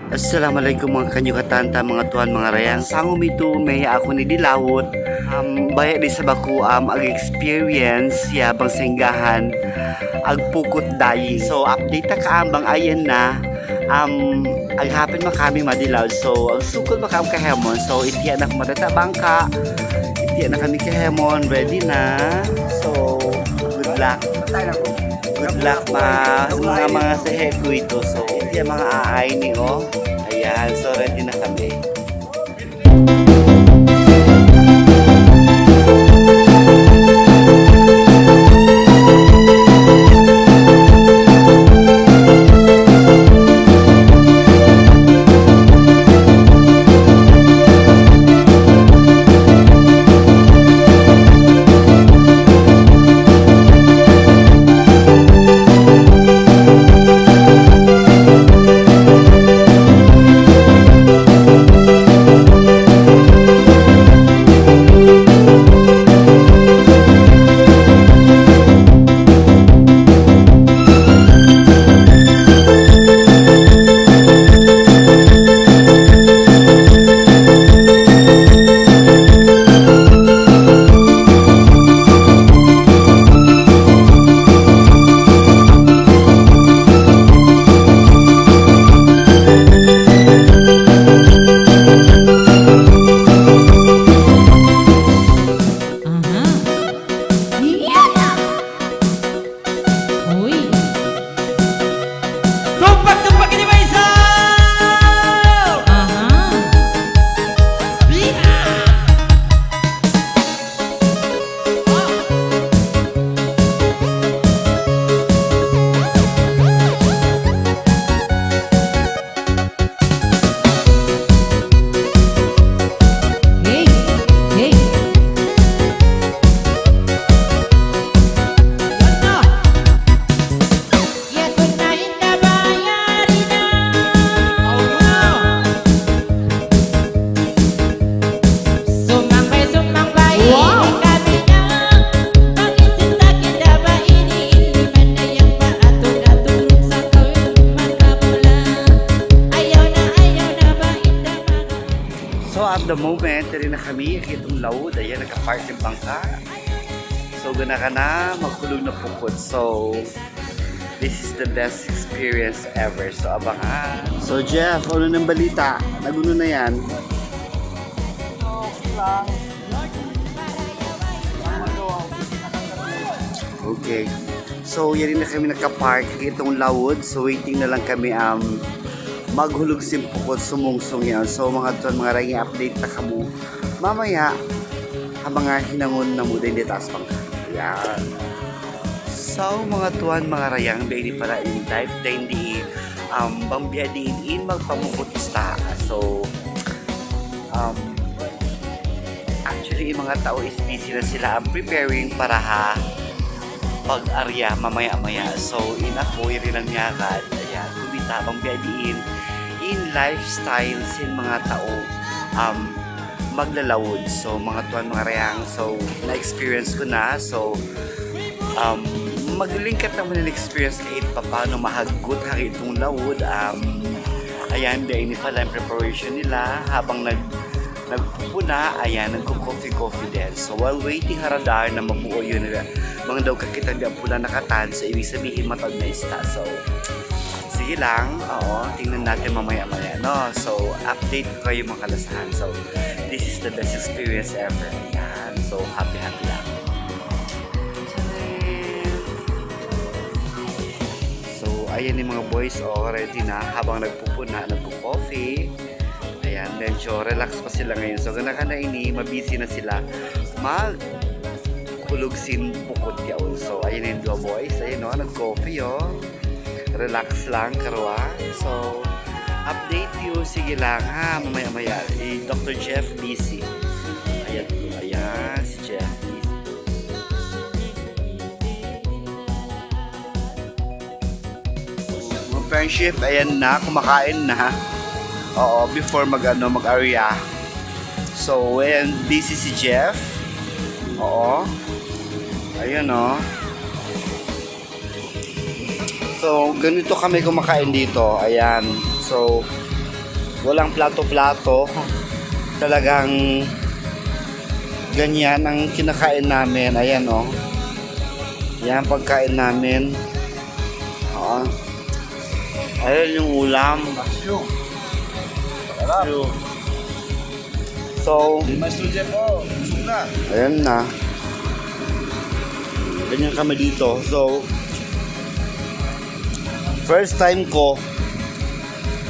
Assalamualaikum mga kanyukatanta, mga tuan, mga rayang. Sangom ito may ako ni Dilawot. Baya di sa baku ag experience yabang singgahan ag pukot dayi. So update ta kaambang ayan na ag hapin makami madilaw. So ang sukol makam kahemon. So itiya na kumadata bangka. Itiya na kami kahemon. Ready na. So good luck. Good luck mga sehe ko ito. So itiya mga aay ni o. Ayan, so ready na kami. So at the moment, tari na kami, kitong laod, ayan, nakapark yung bangka. So gana ka na, magkulog na pukot. So, this is the best experience ever. So abangan. So Jeff, ano ng balita? Naguno na yan? Okay. So yan na kami nakapark, kitong laod. So waiting na lang kami maghulog simpukot sumungsong yan. So mga tuan, mga rangi update na kamo mamaya ang mga hinangon na muda hindi taas pang yan. So mga tuan, mga rayang hindi para in life na hindi bambiadiin in magpamukot ista. So actually yung mga tao is busy na sila preparing para pag-arya mamaya-maya. So in ako rin ang nyakad. Ayan, kumita bambiadiin in lifestyle sin mga tao maglalawod. So mga tuan, mga rayang, so na-experience ko na. So maglingkat naman ng experience kahit pa paano mahagot ang itong lawod. Ayan, dahil ini pala yung preparation nila habang nagpupuna. Ayan, nagko-coffee din. So while waiting haradar na mabuo yun nila, mga daw kakita di ang pula nakatan. So ibig sabihin matag na ista. So sige lang, oo, tingnan natin mamaya-maya, no? So, update ko kayo mga kalasahan. So, this is the best experience ever. Yan. So, happy-happy lang. So, ayan yung mga boys, ready na. Habang nagpupuna, nagpo-coffee. Ayan, medyo relax pa sila ngayon. So, gana ka na ini, mabisi na sila. Magkulog sin pukot yaon. So, ayan yung dua boys. Ayan, no? Nag-coffee, relax lang karwa. So update you, sige lang ha, mamaya-maya. Dr. Jeff busy. Ayan si Jeff busy. Mga friendship, ayan na, kumakain na. Oo, before mag-area. So when busy si Jeff. Oo. Ayun So, ganito kami kumakain dito. Ayan. So, Walang plato-plato. Talagang ganyan ang kinakain namin. Ayan o. Yan pagkain namin. Oo. Ayan yung ulam. Mushroom. So, Mushroom po. Na. ayan na. Ganyan kami dito. So, first time ko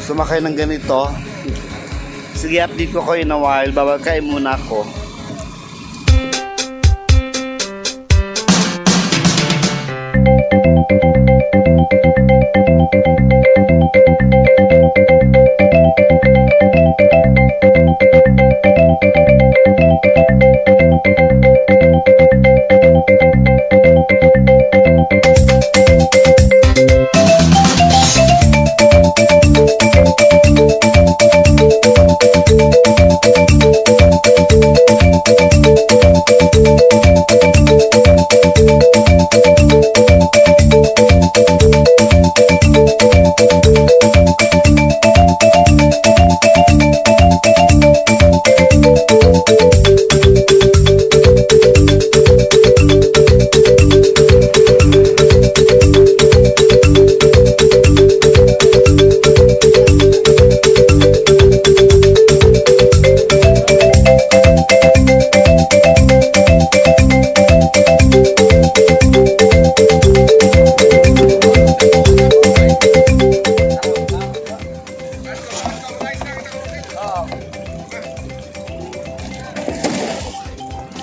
sumakay ng ganito. Sige, update ko kayo in a while. Babagkain muna ako.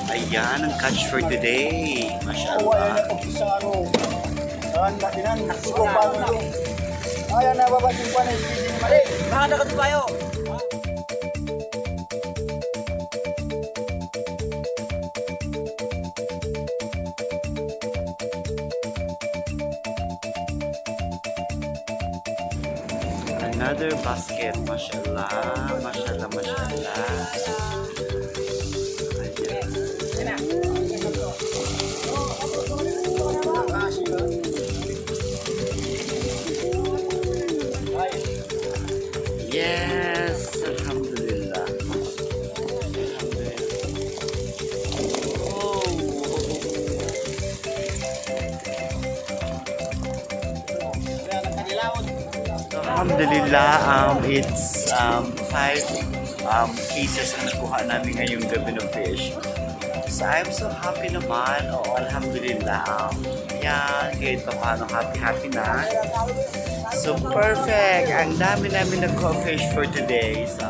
Ayan ang catch for today. Mashallah. Ayan na baba yung panis. Mali, nakada ka tayo. Another basket. Mashallah. Mashallah, mashallah. Ayan. Yes, alhamdulillah. Alhamdulillah, it's 5 cases na nakuha namin ngayong gabi ng fish. So I'm so happy naman. Oh, alhamdulillah. Yan, kahit pa paano happy na. So perfect. Ang dami namin na fish for today. So,